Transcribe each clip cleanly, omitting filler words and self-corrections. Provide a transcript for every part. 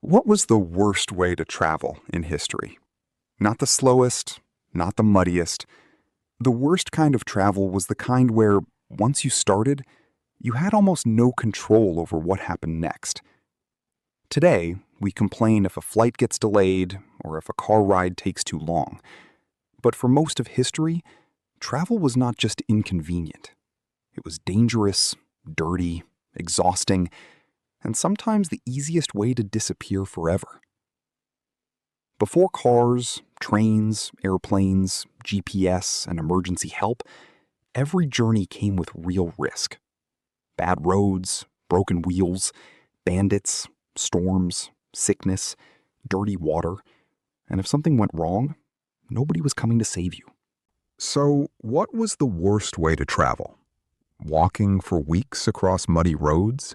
What was the worst way to travel in history? Not the slowest, not the muddiest. The worst kind of travel was the kind where, once you started, you had almost no control over what happened next. Today, we complain if a flight gets delayed or if a car ride takes too long. But for most of history, travel was not just inconvenient. It was dangerous, dirty, exhausting, and sometimes the easiest way to disappear forever. Before cars, trains, airplanes, GPS, and emergency help, every journey came with real risk. Bad roads, broken wheels, bandits, storms, sickness, dirty water, and if something went wrong, nobody was coming to save you. So, what was the worst way to travel? Walking for weeks across muddy roads?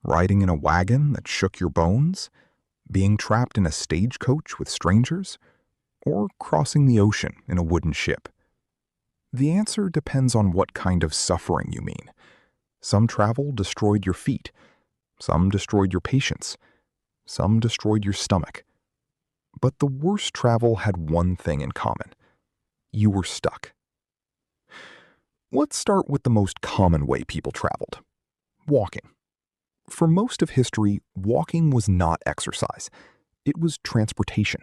Riding in a wagon that shook your bones? Being trapped in a stagecoach with strangers? Or crossing the ocean in a wooden ship? The answer depends on what kind of suffering you mean. Some travel destroyed your feet. Some destroyed your patience. Some destroyed your stomach. But the worst travel had one thing in common. You were stuck. Let's start with the most common way people traveled. Walking. For most of history, walking was not exercise. It was transportation.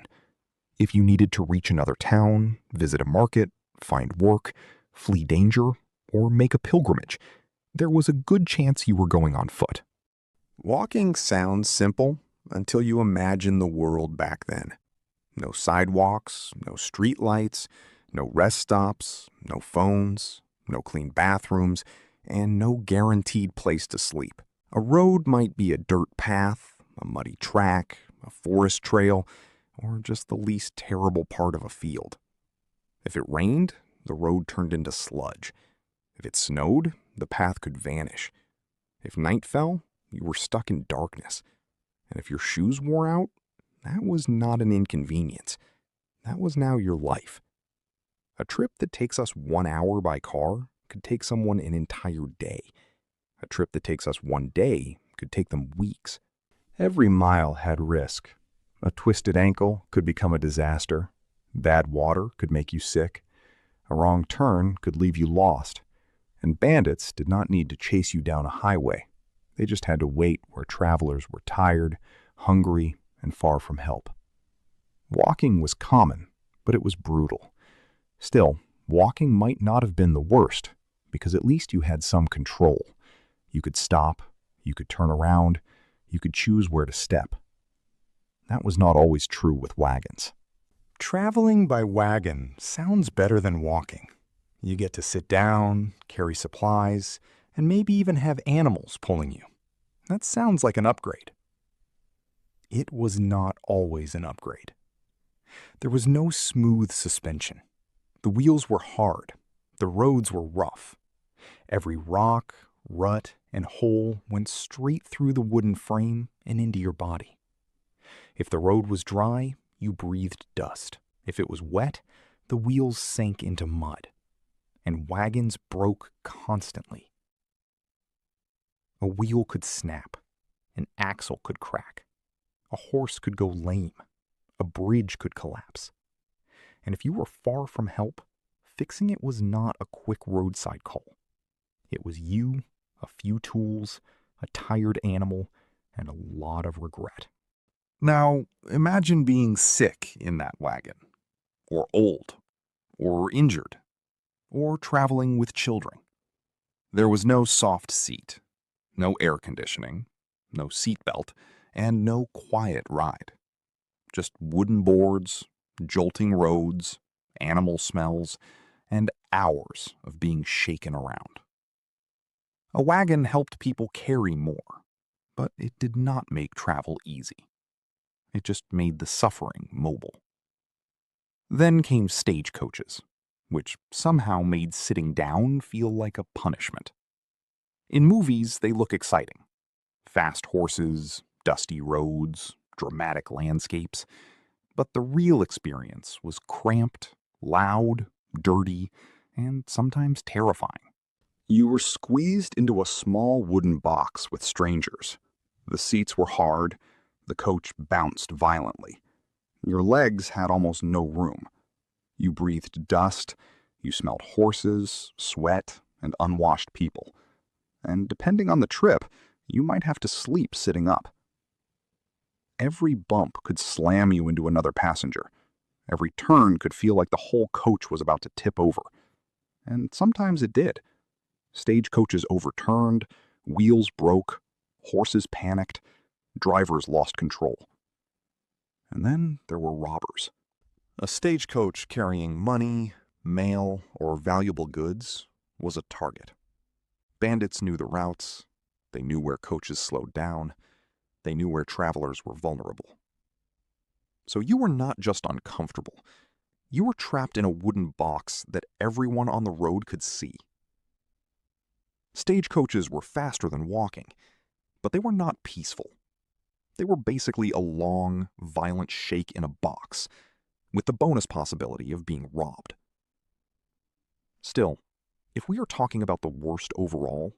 If you needed to reach another town, visit a market, find work, flee danger, or make a pilgrimage, there was a good chance you were going on foot. Walking sounds simple until you imagine the world back then. No sidewalks, no streetlights, no rest stops, no phones, no clean bathrooms, and no guaranteed place to sleep. A road might be a dirt path, a muddy track, a forest trail, or just the least terrible part of a field. If it rained, the road turned into sludge. If it snowed, the path could vanish. If night fell, you were stuck in darkness. And if your shoes wore out, that was not an inconvenience. That was now your life. A trip that takes us 1 hour by car could take someone an entire day. A trip that takes us 1 day could take them weeks. Every mile had risk. A twisted ankle could become a disaster. Bad water could make you sick. A wrong turn could leave you lost. And bandits did not need to chase you down a highway. They just had to wait where travelers were tired, hungry, and far from help. Walking was common, but it was brutal. Still, walking might not have been the worst, because at least you had some control. You could stop, you could turn around, you could choose where to step. That was not always true with wagons. Traveling by wagon sounds better than walking. You get to sit down, carry supplies, and maybe even have animals pulling you. That sounds like an upgrade. It was not always an upgrade. There was no smooth suspension. The wheels were hard. The roads were rough. Every rock, rut, and hole went straight through the wooden frame and into your body. If the road was dry, you breathed dust. If it was wet, the wheels sank into mud. And wagons broke constantly. A wheel could snap. An axle could crack. A horse could go lame. A bridge could collapse. And if you were far from help, fixing it was not a quick roadside call. It was you, a few tools, a tired animal, and a lot of regret. Now, imagine being sick in that wagon, or old, or injured, or traveling with children. There was no soft seat, no air conditioning, no seatbelt, and no quiet ride. Just wooden boards, jolting roads, animal smells, and hours of being shaken around. A wagon helped people carry more, but it did not make travel easy. It just made the suffering mobile. Then came stagecoaches, which somehow made sitting down feel like a punishment. In movies, they look exciting. Fast horses, dusty roads, dramatic landscapes. But the real experience was cramped, loud, dirty, and sometimes terrifying. You were squeezed into a small wooden box with strangers. The seats were hard, The coach bounced violently. Your legs had almost no room. You breathed dust, you smelled horses, sweat, and unwashed people. And depending on the trip, you might have to sleep sitting up. Every bump could slam you into another passenger. Every turn could feel like the whole coach was about to tip over. And sometimes it did. Stagecoaches overturned, wheels broke, horses panicked, drivers lost control. And then there were robbers. A stagecoach carrying money, mail, or valuable goods was a target. Bandits knew the routes, they knew where coaches slowed down, they knew where travelers were vulnerable. So you were not just uncomfortable, you were trapped in a wooden box that everyone on the road could see. Stagecoaches were faster than walking, but they were not peaceful. They were basically a long, violent shake in a box, with the bonus possibility of being robbed. Still, if we are talking about the worst overall,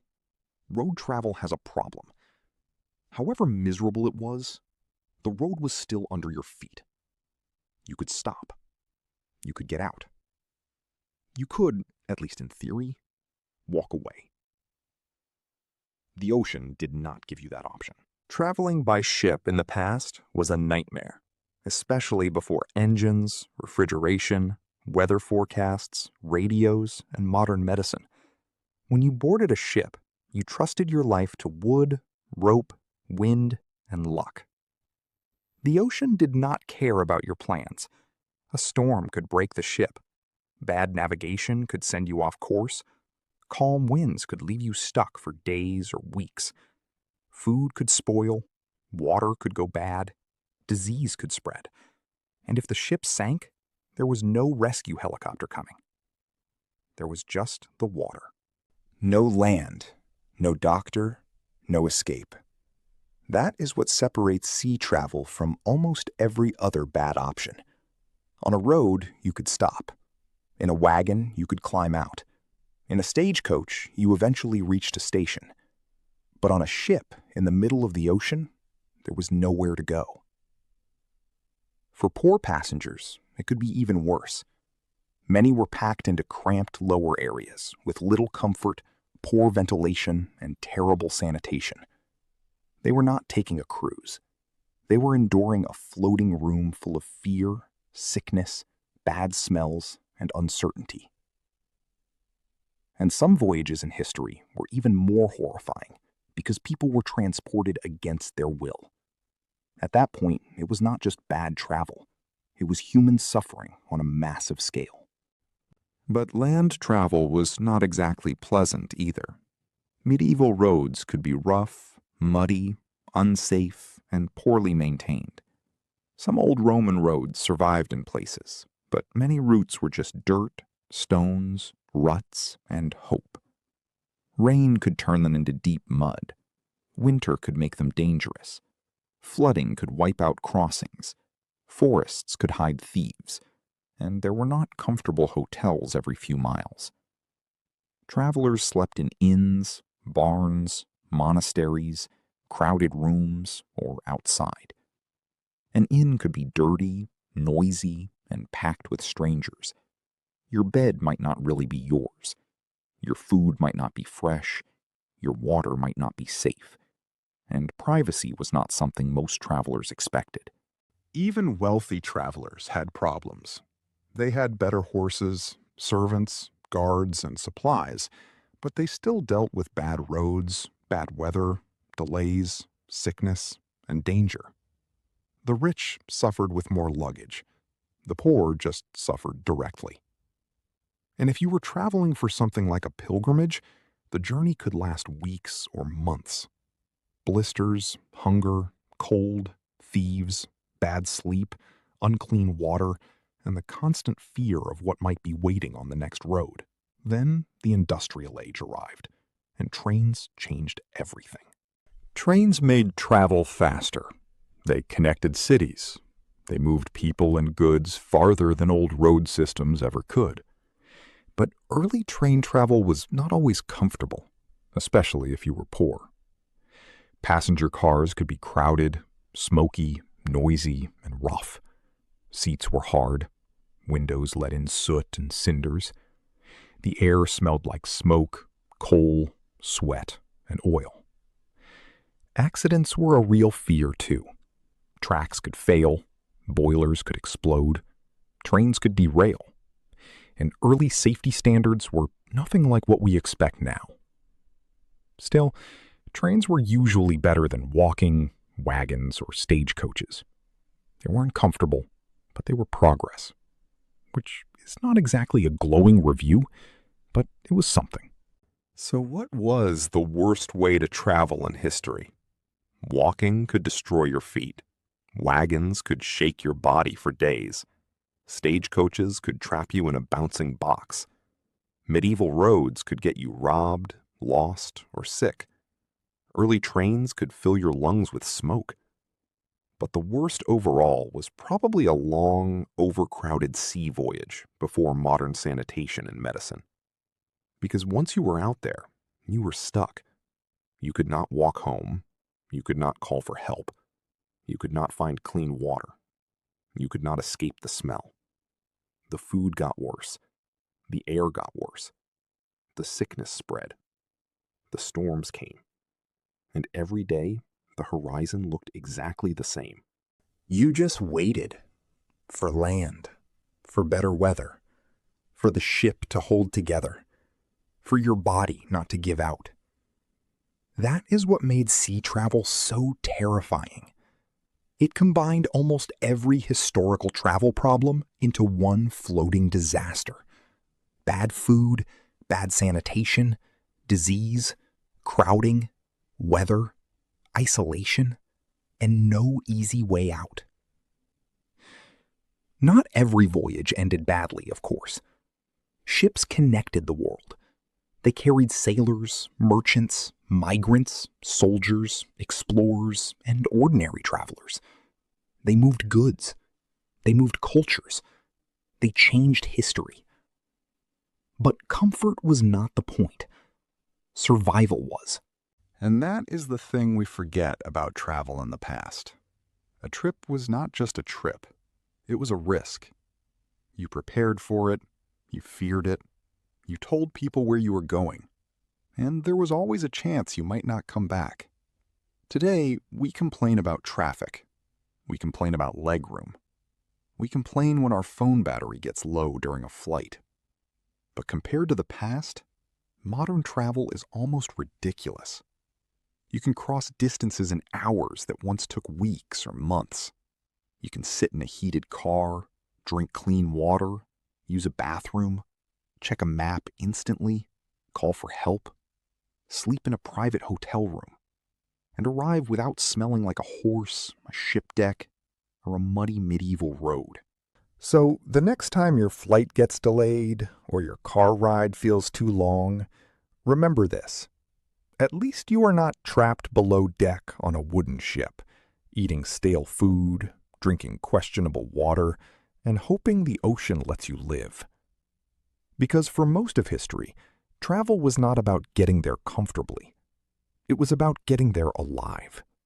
road travel has a problem. However miserable it was, the road was still under your feet. You could stop. You could get out. You could, at least in theory, walk away. The ocean did not give you that option. Traveling by ship in the past was a nightmare, especially before engines, refrigeration, weather forecasts, radios, and modern medicine. When you boarded a ship, you trusted your life to wood, rope, wind, and luck. The ocean did not care about your plans. A storm could break the ship. Bad navigation could send you off course. Calm winds could leave you stuck for days or weeks. Food could spoil, water could go bad, disease could spread. And if the ship sank, there was no rescue helicopter coming. There was just the water. No land, no doctor, no escape. That is what separates sea travel from almost every other bad option. On a road, you could stop. In a wagon, you could climb out. In a stagecoach, you eventually reached a station. But on a ship in the middle of the ocean, there was nowhere to go. For poor passengers, it could be even worse. Many were packed into cramped lower areas with little comfort, poor ventilation, and terrible sanitation. They were not taking a cruise. They were enduring a floating room full of fear, sickness, bad smells, and uncertainty. And some voyages in history were even more horrifying because people were transported against their will. At that point, it was not just bad travel. It was human suffering on a massive scale. But land travel was not exactly pleasant either. Medieval roads could be rough, muddy, unsafe, and poorly maintained. Some old Roman roads survived in places, but many routes were just dirt, stones, ruts, and hope. Rain could turn them into deep mud. Winter could make them dangerous. Flooding could wipe out crossings. Forests could hide thieves. And there were not comfortable hotels every few miles. Travelers slept in inns, barns, monasteries, crowded rooms, or outside. An inn could be dirty, noisy, and packed with strangers. Your bed might not really be yours. Your food might not be fresh. Your water might not be safe. And privacy was not something most travelers expected. Even wealthy travelers had problems. They had better horses, servants, guards, and supplies, but they still dealt with bad roads, bad weather, delays, sickness, and danger. The rich suffered with more luggage. The poor just suffered directly. And if you were traveling for something like a pilgrimage, the journey could last weeks or months. Blisters, hunger, cold, thieves, bad sleep, unclean water, and the constant fear of what might be waiting on the next road. Then the Industrial Age arrived, and trains changed everything. Trains made travel faster. They connected cities. They moved people and goods farther than old road systems ever could. But early train travel was not always comfortable, especially if you were poor. Passenger cars could be crowded, smoky, noisy, and rough. Seats were hard. Windows let in soot and cinders. The air smelled like smoke, coal, sweat, and oil. Accidents were a real fear, too. Tracks could fail, boilers could explode, trains could derail, and early safety standards were nothing like what we expect now. Still, trains were usually better than walking, wagons, or stagecoaches. They weren't comfortable, but they were progress, which is not exactly a glowing review, but it was something. So what was the worst way to travel in history? Walking could destroy your feet. Wagons could shake your body for days. Stagecoaches could trap you in a bouncing box. Medieval roads could get you robbed, lost, or sick. Early trains could fill your lungs with smoke. But the worst overall was probably a long, overcrowded sea voyage before modern sanitation and medicine. Because once you were out there, you were stuck. You could not walk home. You could not call for help. You could not find clean water. You could not escape the smell. The food got worse. The air got worse. The sickness spread. The storms came. And every day, the horizon looked exactly the same. You just waited for land, for better weather, for the ship to hold together, for your body not to give out. That is what made sea travel so terrifying. It combined almost every historical travel problem into one floating disaster. Bad food, bad sanitation, disease, crowding, weather, isolation, and no easy way out. Not every voyage ended badly, of course. Ships connected the world. They carried sailors, merchants, migrants, soldiers, explorers, and ordinary travelers. They moved goods. They moved cultures. They changed history. But comfort was not the point. Survival was. And that is the thing we forget about travel in the past. A trip was not just a trip. It was a risk. You prepared for it. You feared it. You told people where you were going. And there was always a chance you might not come back. Today, we complain about traffic. We complain about legroom. We complain when our phone battery gets low during a flight. But compared to the past, modern travel is almost ridiculous. You can cross distances in hours that once took weeks or months. You can sit in a heated car, drink clean water, use a bathroom, check a map instantly, call for help, sleep in a private hotel room, and arrive without smelling like a horse, a ship deck, or a muddy medieval road. So the next time your flight gets delayed or your car ride feels too long, remember this. At least you are not trapped below deck on a wooden ship, eating stale food, drinking questionable water, and hoping the ocean lets you live. Because for most of history, travel was not about getting there comfortably. It was about getting there alive.